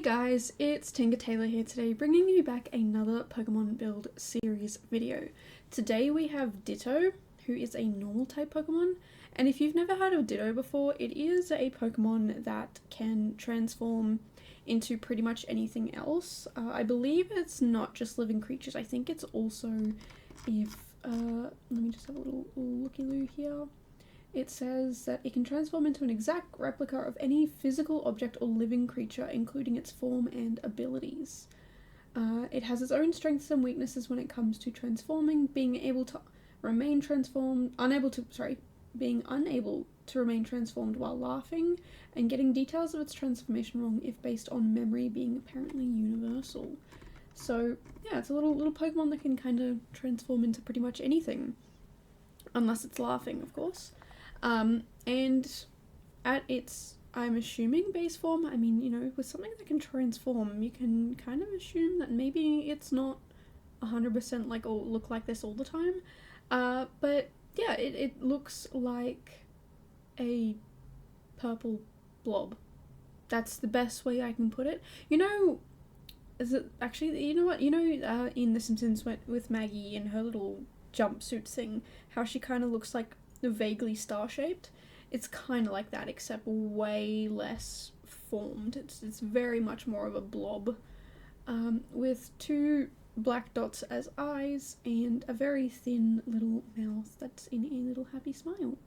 guys, it's Tinker Taylor here today, bringing you back another Pokemon build series video. Today we have Ditto, who is a normal type Pokemon, and if you've never heard of Ditto before, it is a Pokemon that can transform into pretty much anything else. I believe it's not just living creatures, I think it's also if, let me just have a little looky-loo here. It says that it can transform into an exact replica of any physical object or living creature, including its form and abilities. It has its own strengths and weaknesses when it comes to transforming, being unable to remain transformed while laughing, and getting details of its transformation wrong if based on memory being apparently universal. So yeah, it's a little Pokemon that can kind of transform into pretty much anything, unless it's laughing, of course. And at its, I'm assuming, base form, I mean, you know, with something that can transform, you can kind of assume that maybe it's not 100% like, or look like this all the time. But yeah, it looks like a purple blob. That's the best way I can put it. You know, is it actually, you know what, you know, in The Simpsons with Maggie and her little jumpsuit thing, how she kind of looks like vaguely star-shaped? It's kind of like that, except way less formed. It's very much more of a blob, with two black dots as eyes and a very thin little mouth that's in a little happy smile.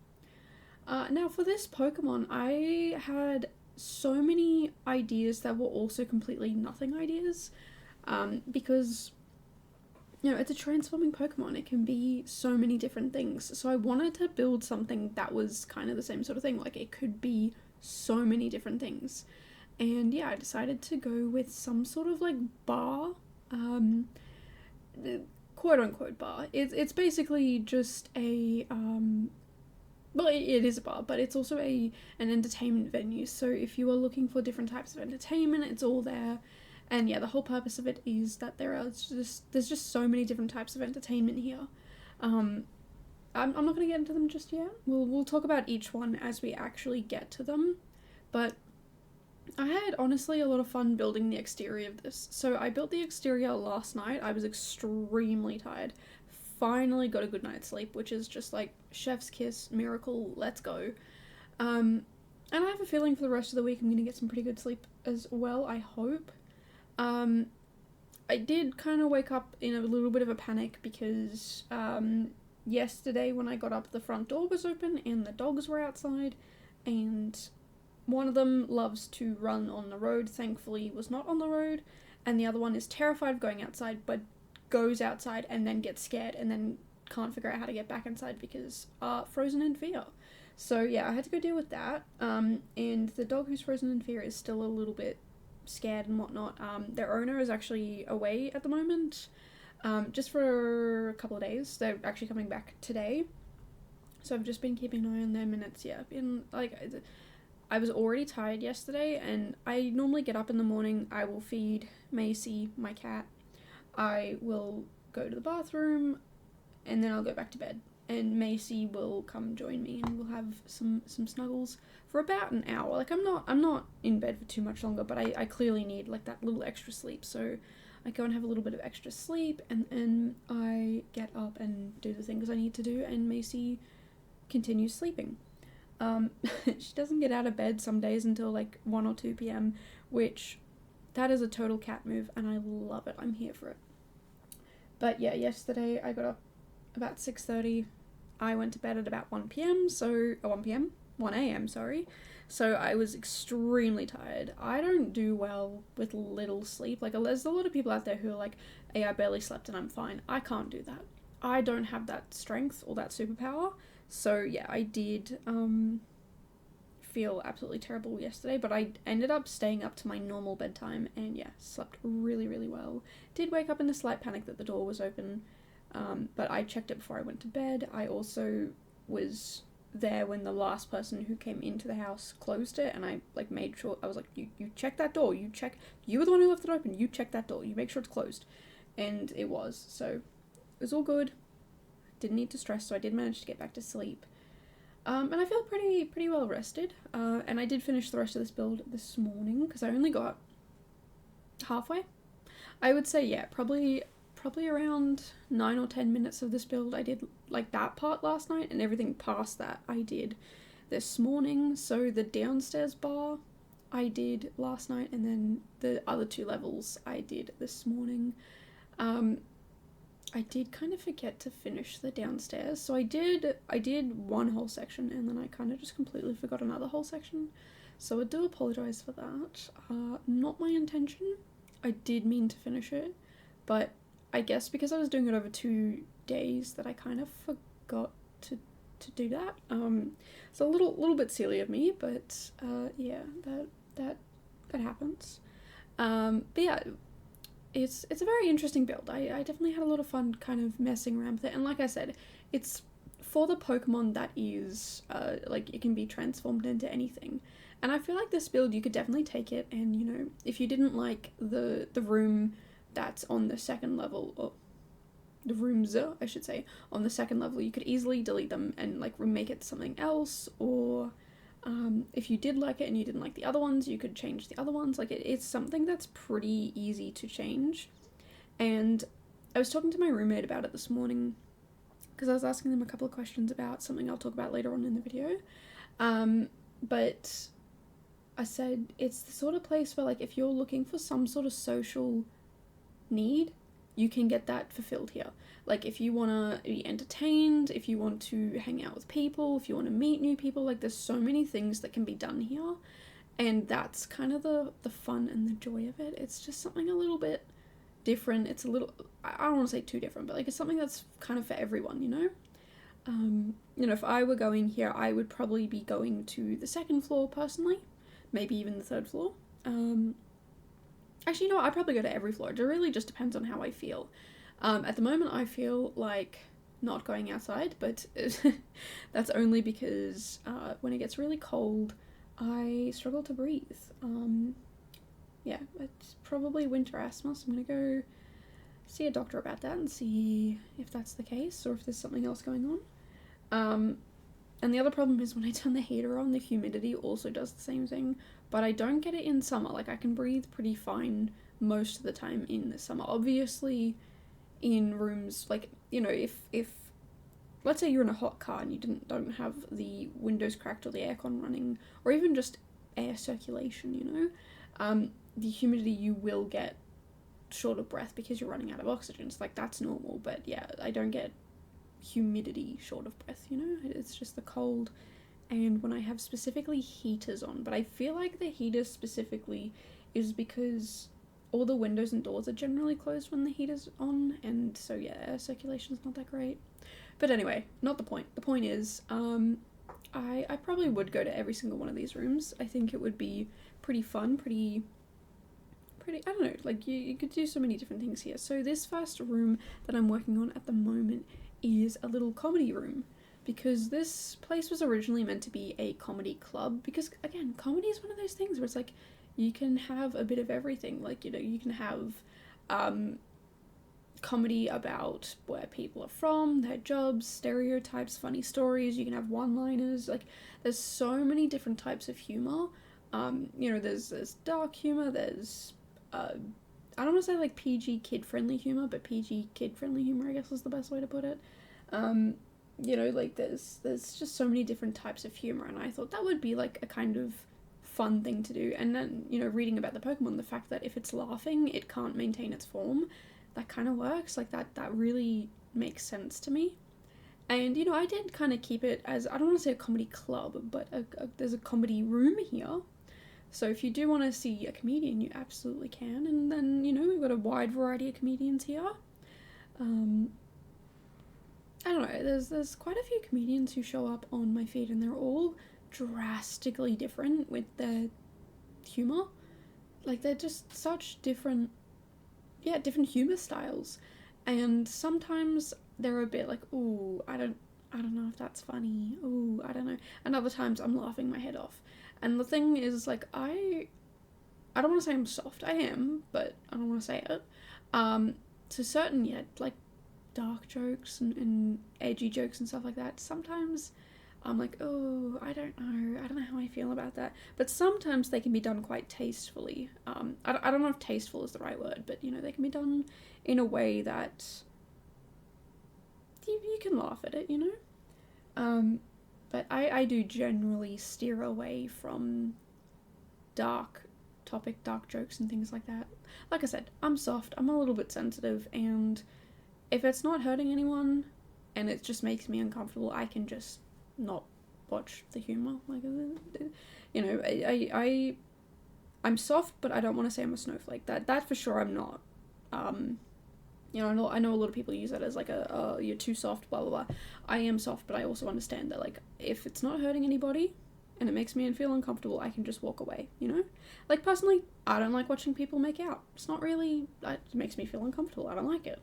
Now for this Pokemon, I had so many ideas that were also completely nothing ideas, because you know, it's a transforming Pokemon. It can be so many different things. So I wanted to build something that was kind of the same sort of thing. Like, it could be so many different things. And yeah, I decided to go with some sort of like bar, quote unquote bar. It's basically just a, well, it is a bar, but it's also an entertainment venue. So if you are looking for different types of entertainment, it's all there. And yeah, the whole purpose of it is that there's just so many different types of entertainment here. I'm not going to get into them just yet. We'll talk about each one as we actually get to them. But I had honestly a lot of fun building the exterior of this. So I built the exterior last night. I was extremely tired. Finally got a good night's sleep, which is just like chef's kiss, miracle, let's go. And I have a feeling for the rest of the week I'm going to get some pretty good sleep as well, I hope. I did kind of wake up in a little bit of a panic because yesterday when I got up, the front door was open and the dogs were outside, and one of them loves to run on the road, thankfully was not on the road, and the other one is terrified of going outside but goes outside and then gets scared and then can't figure out how to get back inside because frozen in fear. So yeah, I had to go deal with that, and the dog who's frozen in fear is still a little bit scared and whatnot. Their owner is actually away at the moment, just for a couple of days. They're actually coming back today, so I've just been keeping an eye on them, and it's been like, I was already tired yesterday, and I normally get up in the morning, I will feed Macy, my cat, I will go to the bathroom, and then I'll go back to bed, and Macy will come join me and we'll have some snuggles for about an hour. Like, I'm not in bed for too much longer, but I clearly need like that little extra sleep. So I go and have a little bit of extra sleep, and then I get up and do the things I need to do, and Macy continues sleeping. She doesn't get out of bed some days until like 1 or 2 p.m, which that is a total cat move, and I love it. I'm here for it. But yeah, yesterday I got up about 6:30. I went to bed at about 1 p.m, so 1 a.m, sorry. So I was extremely tired. I don't do well with little sleep. Like, there's a lot of people out there who are like, hey, I barely slept and I'm fine. I can't do that. I don't have that strength or that superpower. So yeah, I did feel absolutely terrible yesterday, but I ended up staying up to my normal bedtime and yeah, slept really, really well. Did wake up in a slight panic that the door was open, but I checked it before I went to bed. I also was there when the last person who came into the house closed it, and I like made sure, I was like, you check that door, you were the one who left it open, you check that door, you make sure it's closed. And it was, so it was all good. Didn't need to stress, so I did manage to get back to sleep. And I feel pretty well rested, and I did finish the rest of this build this morning because I only got halfway. I would say, yeah, probably around 9 or 10 minutes of this build I did like that part last night, and everything past that I did this morning. So the downstairs bar I did last night, and then the other 2 levels I did this morning. I did kind of forget to finish the downstairs, so I did one whole section, and then I kind of just completely forgot another whole section, so I do apologise for that. Not my intention. I did mean to finish it, but I guess because I was doing it over 2 days that I kind of forgot to do that. It's a little bit silly of me, but yeah, that happens. But yeah, it's a very interesting build. I definitely had a lot of fun kind of messing around with it, and like I said, it's for the Pokemon that is like it can be transformed into anything. And I feel like this build, you could definitely take it, and you know, if you didn't like the room that's on the second level, or the rooms, I should say, on the second level, you could easily delete them and like remake it something else. Or if you did like it and you didn't like the other ones, you could change the other ones. Like it's something that's pretty easy to change. And I was talking to my roommate about it this morning because I was asking them a couple of questions about something I'll talk about later on in the video. But I said it's the sort of place where, like, if you're looking for some sort of social need, you can get that fulfilled here. Like, if you want to be entertained, if you want to hang out with people, if you want to meet new people, like, there's so many things that can be done here, and that's kind of the fun and the joy of it. It's just something a little bit different. It's a little, I don't want to say too different, but, like, it's something that's kind of for everyone, you know? You know, if I were going here, I would probably be going to the second floor, personally. Maybe even the third floor. Actually, you know what? I'd probably go to every floor. It really just depends on how I feel. At the moment, I feel like not going outside, but that's only because when it gets really cold, I struggle to breathe. Yeah, it's probably winter asthma, so I'm going to go see a doctor about that and see if that's the case or if there's something else going on. And the other problem is when I turn the heater on, the humidity also does the same thing, but I don't get it in summer. Like, I can breathe pretty fine most of the time in the summer. Obviously, in rooms, like, you know, if let's say you're in a hot car and you don't have the windows cracked or the aircon running, or even just air circulation, you know, the humidity, you will get short of breath because you're running out of oxygen. So, like, that's normal, but yeah, I don't get humidity short of breath, you know. It's just the cold, and when I have specifically heaters on. But I feel like the heaters specifically is because all the windows and doors are generally closed when the heater's on, and so yeah, air circulation's not that great. But anyway, not the point. The point is, I probably would go to every single one of these rooms. I think it would be pretty fun, pretty, I don't know, like you could do so many different things here. So this first room that I'm working on at the moment is a little comedy room, because this place was originally meant to be a comedy club, because again, comedy is one of those things where it's like you can have a bit of everything. Like, you know, you can have comedy about where people are from, their jobs, stereotypes, funny stories. You can have one-liners. Like, there's so many different types of humor. You know, there's dark humor, there's I don't want to say like PG kid-friendly humor, but PG kid-friendly humor, I guess, is the best way to put it. You know, like there's just so many different types of humor, and I thought that would be like a kind of fun thing to do. And then, you know, reading about the Pokemon, the fact that if it's laughing, it can't maintain its form, that kind of works. Like that really makes sense to me. And, you know, I did kind of keep it as, I don't want to say a comedy club, but there's a comedy room here. So if you do want to see a comedian, you absolutely can. And then, you know, we've got a wide variety of comedians here. I don't know, there's quite a few comedians who show up on my feed, and they're all drastically different with their humor. Like, they're just such different humor styles. And sometimes they're a bit like, ooh, I don't know if that's funny. Ooh, I don't know. And other times I'm laughing my head off. And the thing is, like, I don't want to say I'm soft. I am, but I don't want to say it. To certain, like, dark jokes and edgy jokes and stuff like that, sometimes I'm like, oh, I don't know how I feel about that. But sometimes they can be done quite tastefully. I don't know if tasteful is the right word, but you know, they can be done in a way that you can laugh at it, you know? But I do generally steer away from dark jokes and things like that. Like I said, I'm soft, I'm a little bit sensitive, and if it's not hurting anyone and it just makes me uncomfortable, I can just not watch the humor. Like, you know, I'm soft, but I don't want to say I'm a snowflake. That for sure I'm not. You know, I know a lot of people use that as like you're too soft, blah, blah, blah. I am soft, but I also understand that, like, if it's not hurting anybody and it makes me feel uncomfortable, I can just walk away, you know? Like, personally, I don't like watching people make out. It's not really, it makes me feel uncomfortable. I don't like it.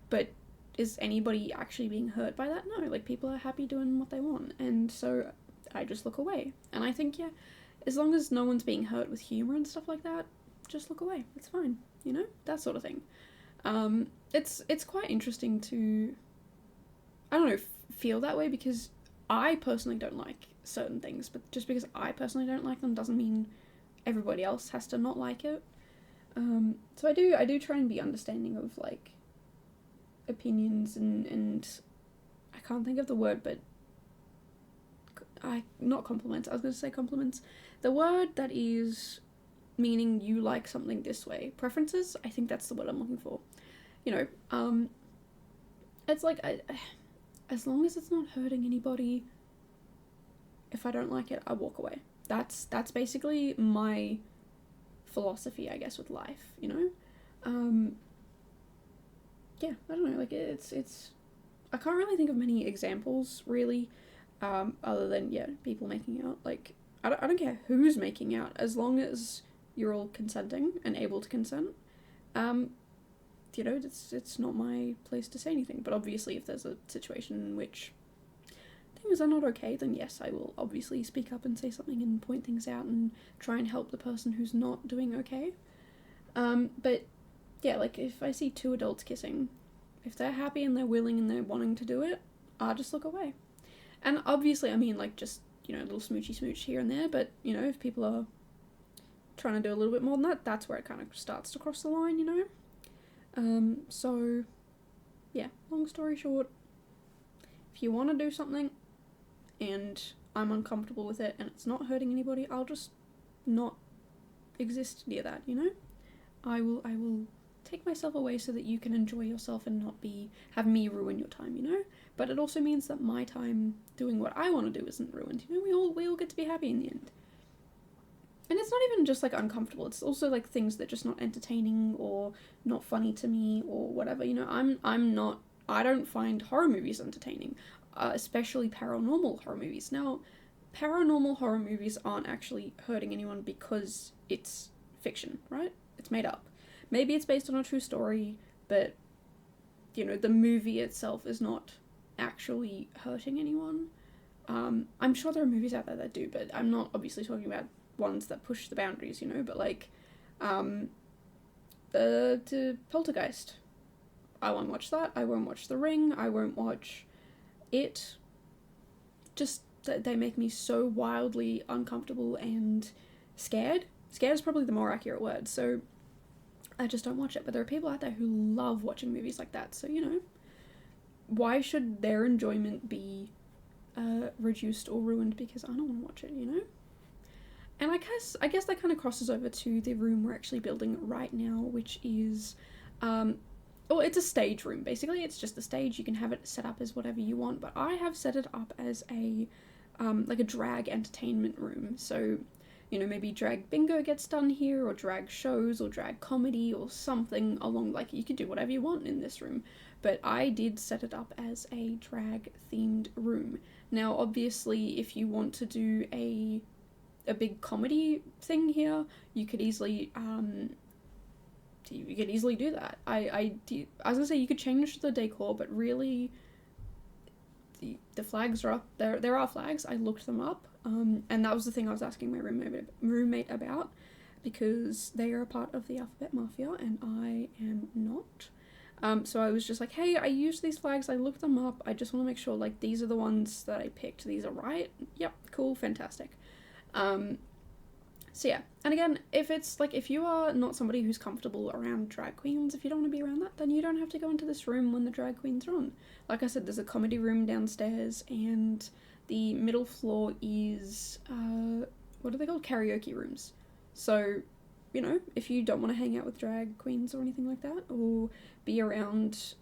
But is anybody actually being hurt by that? No, like, people are happy doing what they want, and so I just look away. And I think, yeah, as long as no one's being hurt with humor and stuff like that, just look away. It's fine, you know? That sort of thing. It's quite interesting to, I don't know, feel that way, because I personally don't like certain things, but just because I personally don't like them doesn't mean everybody else has to not like it. So I do try and be understanding of, like, opinions and I can't think of the word, but not compliments. I was going to say compliments. The word that is meaning you like something this way. Preferences? I think that's the word I'm looking for. You know, it's like, as long as it's not hurting anybody, if I don't like it, I walk away. That's basically my philosophy, I guess, with life, you know? Yeah, I don't know, like, it's, I can't really think of many examples, really, other than, yeah, people making out. Like, I don't care who's making out, as long as you're all consenting and able to consent. You know, it's not my place to say anything, but obviously if there's a situation in which things are not okay, then yes, I will obviously speak up and say something and point things out and try and help the person who's not doing okay. But yeah, like, if I see two adults kissing, if they're happy and they're willing and they're wanting to do it, I'll just look away. And obviously, I mean, like, just, you know, a little smoochy smooch here and there, but, you know, if people are trying to do a little bit more than that, that's where it kind of starts to cross the line, you know? So, yeah, long story short, if you want to do something and I'm uncomfortable with it and it's not hurting anybody, I'll just not exist near that, you know? I will take myself away so that you can enjoy yourself and not have me ruin your time, you know? But it also means that my time doing what I want to do isn't ruined, you know? We all get to be happy in the end. And it's not even just, like, uncomfortable, it's also, like, things that are just not entertaining or not funny to me or whatever, you know? I don't find horror movies entertaining, especially paranormal horror movies. Now, paranormal horror movies aren't actually hurting anyone because it's fiction, right? It's made up. Maybe it's based on a true story, but, you know, the movie itself is not actually hurting anyone. I'm sure there are movies out there that do, but I'm not obviously talking about ones that push the boundaries, you know, but, like, the Poltergeist. I won't watch that. I won't watch The Ring. I won't watch It. Just, they make me so wildly uncomfortable and scared. Scared is probably the more accurate word, so I just don't watch it. But there are people out there who love watching movies like that, so, you know, why should their enjoyment be reduced or ruined because I don't want to watch it, you know? And I guess that kind of crosses over to the room we're actually building right now, which is, it's a stage room, basically. It's just a stage. You can have it set up as whatever you want, but I have set it up as like a drag entertainment room. So, you know, maybe drag bingo gets done here, or drag shows, or drag comedy, or something along, like, you could do whatever you want in this room. But I did set it up as a drag-themed room. Now, obviously, if you want to do a big comedy thing here, you could easily do that. I was gonna say you could change the decor, but really the flags are up. There are flags. I looked them up, and that was the thing I was asking my roommate about, because they are a part of the Alphabet Mafia and I am not. So I was just like, hey, I use these flags, I looked them up, I just want to make sure, like, these are the ones that I picked, these are right. Yep, cool, fantastic. So yeah, and again, if you are not somebody who's comfortable around drag queens, if you don't want to be around that, then you don't have to go into this room when the drag queens are on. Like I said, there's a comedy room downstairs, and the middle floor is, what are they called? Karaoke rooms. So, you know, if you don't want to hang out with drag queens or anything like that, or be around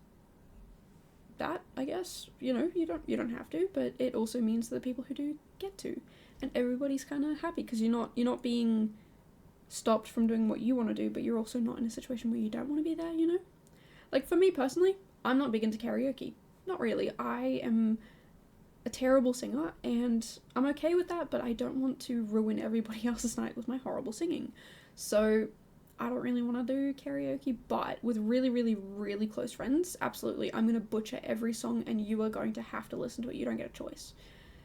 that, I guess, you know, you don't have to, but it also means that the people who do get to, and everybody's kind of happy because you're not being stopped from doing what you want to do, but you're also not in a situation where you don't want to be there, you know? Like, for me personally, I'm not big into karaoke. Not really. I am a terrible singer, and I'm okay with that, but I don't want to ruin everybody else's night with my horrible singing. So I don't really want to do karaoke, but with really, really, really close friends, absolutely, I'm going to butcher every song, and you are going to have to listen to it. You don't get a choice.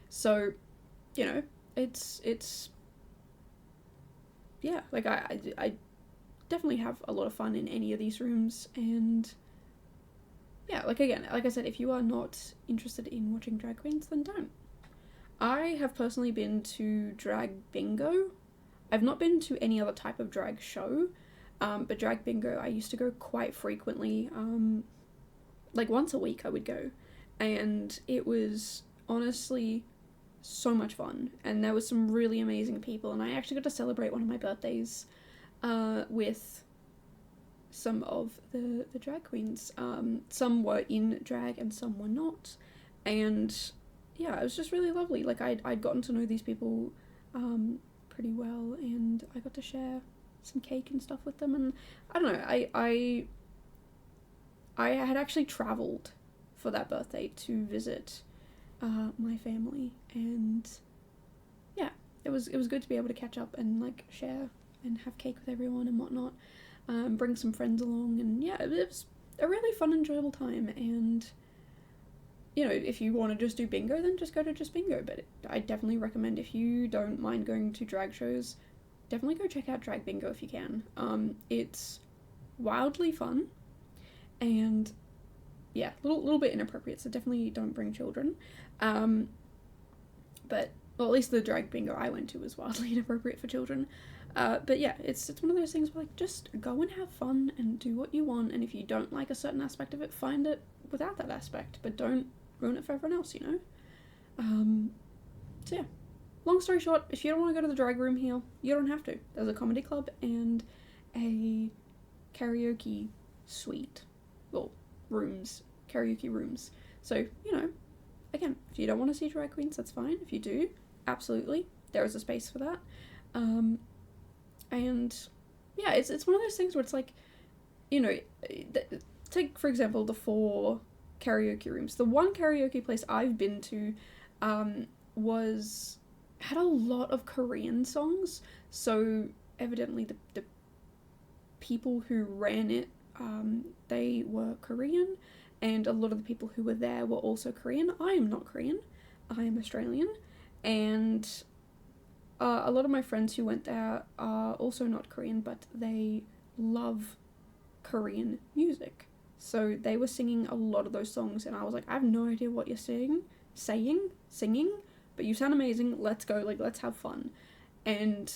So, you know, it's yeah, like, I definitely have a lot of fun in any of these rooms, and yeah, like, again, like I said, if you are not interested in watching drag queens, then don't. I have personally been to drag bingo. I've not been to any other type of drag show, but drag bingo I used to go quite frequently. Like, once a week I would go, and it was honestly so much fun, and there was some really amazing people, and I actually got to celebrate one of my birthdays with some of the drag queens. Some were in drag and some were not, and yeah, it was just really lovely. Like, I'd gotten to know these people pretty well, and I got to share some cake and stuff with them, and I don't know, I had actually travelled for that birthday to visit my family, and yeah, it was good to be able to catch up and, like, share and have cake with everyone and whatnot, bring some friends along, and yeah, it was a really fun, enjoyable time. And you know, if you want to just do bingo, then just go to just bingo, but I definitely recommend, if you don't mind going to drag shows, definitely go check out drag bingo if you can. It's wildly fun, and yeah, little bit inappropriate, so definitely don't bring children. But, well, at least the drag bingo I went to was wildly inappropriate for children. But yeah, it's one of those things where, like, just go and have fun and do what you want, and if you don't like a certain aspect of it, find it without that aspect, but don't ruin it for everyone else, you know? So yeah, long story short, if you don't want to go to the drag room here, you don't have to. There's a comedy club and a karaoke suite. Well, rooms. Karaoke rooms. So, you know, again, if you don't want to see drag queens, that's fine. If you do, absolutely, there is a space for that. And yeah, it's one of those things where it's like, you know, take, for example, the 4 karaoke rooms. The one karaoke place I've been to had a lot of Korean songs, so evidently the people who ran it, they were Korean, and a lot of the people who were there were also Korean. I am not Korean, I am Australian, and a lot of my friends who went there are also not Korean, but they love Korean music. So they were singing a lot of those songs, and I was like, I have no idea what you're singing, but you sound amazing, let's go, like, let's have fun. And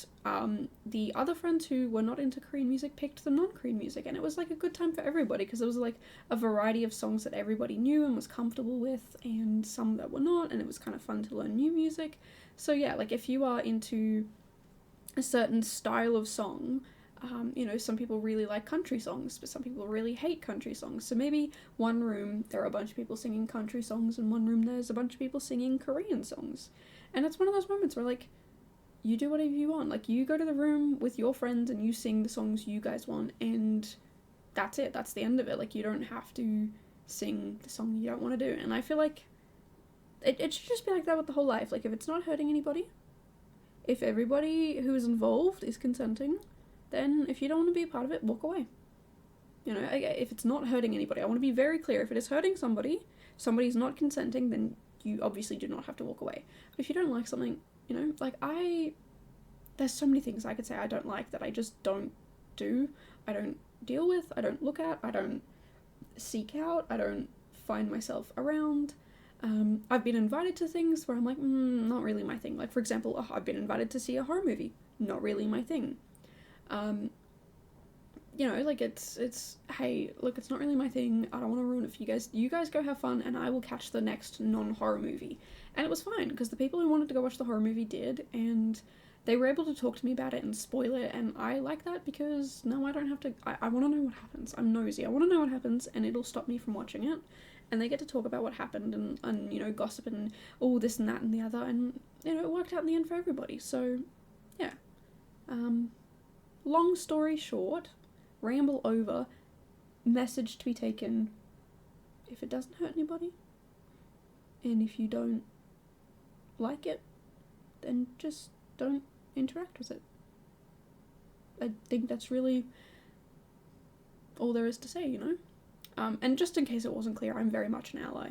the other friends who were not into Korean music picked the non-Korean music, and it was like a good time for everybody, because there was like a variety of songs that everybody knew and was comfortable with, and some that were not, and it was kind of fun to learn new music. So yeah, like, if you are into a certain style of song, you know, some people really like country songs, but some people really hate country songs. So maybe one room there are a bunch of people singing country songs, and one room there's a bunch of people singing Korean songs. And it's one of those moments where, like, you do whatever you want. Like, you go to the room with your friends and you sing the songs you guys want, and that's it. That's the end of it. Like, you don't have to sing the song you don't want to do. And I feel like it should just be like that with the whole life. Like, if it's not hurting anybody, if everybody who is involved is consenting, then if you don't want to be a part of it, walk away. You know, if it's not hurting anybody, I want to be very clear. If it is hurting somebody's not consenting, then you obviously do not have to walk away. But if you don't like something, you know, like, there's so many things I could say I don't like that I just don't do, I don't deal with, I don't look at, I don't seek out, I don't find myself around. I've been invited to things where I'm like, not really my thing. Like, for example, I've been invited to see a horror movie. Not really my thing. You know, like, it's, hey, look, it's not really my thing. I don't want to ruin it for you guys. You guys go have fun, and I will catch the next non-horror movie. And it was fine, because the people who wanted to go watch the horror movie did, and they were able to talk to me about it and spoil it, and I like that because now I don't have to, I want to know what happens. I'm nosy. I want to know what happens, and it'll stop me from watching it. And they get to talk about what happened and you know, gossip and all this and that and the other, and, you know, it worked out in the end for everybody. So, yeah. Long story short, ramble over, message to be taken: if it doesn't hurt anybody, and if you don't like it, then just don't interact with it. I think that's really all there is to say, you know? And just in case it wasn't clear, I'm very much an ally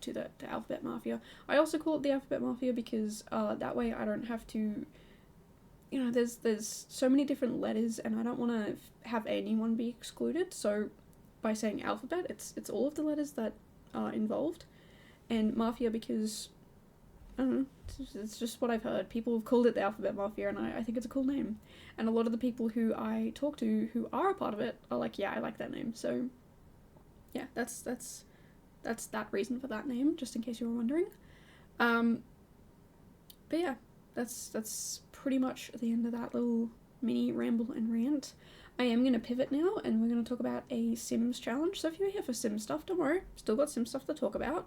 to the Alphabet Mafia. I also call it the Alphabet Mafia because that way I don't have to, you know, there's so many different letters, and I don't want to have anyone be excluded. So by saying alphabet, it's all of the letters that are involved, and Mafia because, I don't know, it's just what I've heard. People have called it the Alphabet Mafia, and I think it's a cool name. And a lot of the people who I talk to who are a part of it are like, yeah, I like that name. So yeah, that's that reason for that name, just in case you were wondering. But yeah, that's pretty much the end of that little mini ramble and rant. I am going to pivot now, and we're going to talk about a Sims challenge. So if you're here for Sims stuff, don't worry, still got Sims stuff to talk about.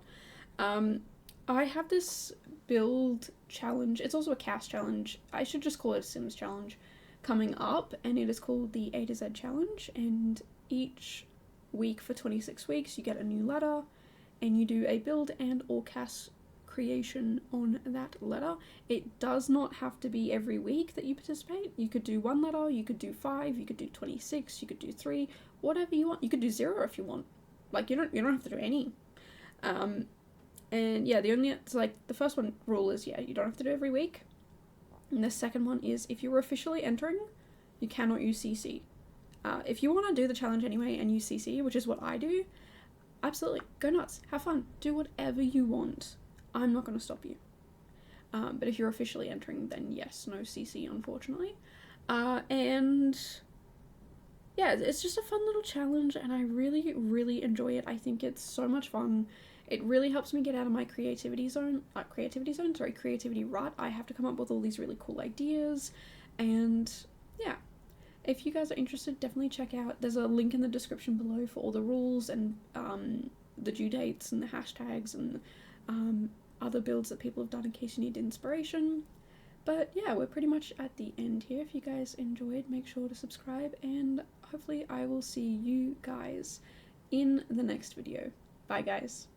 I have this build challenge, it's also a cast challenge, I should just call it a Sims challenge, coming up, and it is called the A to Z challenge, and each week for 26 weeks you get a new letter, and you do a build and or cast creation on that letter. It does not have to be every week that you participate. You could do 1 letter, you could do 5, you could do 26, you could do 3, whatever you want. You could do 0 if you want. Like, you don't have to do any. And yeah, it's like, the first one rule is, yeah, you don't have to do every week. And the second one is, if you're officially entering, you cannot use CC. If you want to do the challenge anyway and use CC, which is what I do, absolutely, go nuts, have fun, do whatever you want. I'm not going to stop you. But if you're officially entering, then yes, no CC, unfortunately. And yeah, it's just a fun little challenge, and I really, really enjoy it. I think it's so much fun. It really helps me get out of my creativity rut. I have to come up with all these really cool ideas, and yeah. If you guys are interested, definitely check out, there's a link in the description below for all the rules and the due dates and the hashtags and other builds that people have done in case you need inspiration. But yeah, we're pretty much at the end here. If you guys enjoyed, make sure to subscribe, and hopefully I will see you guys in the next video. Bye guys.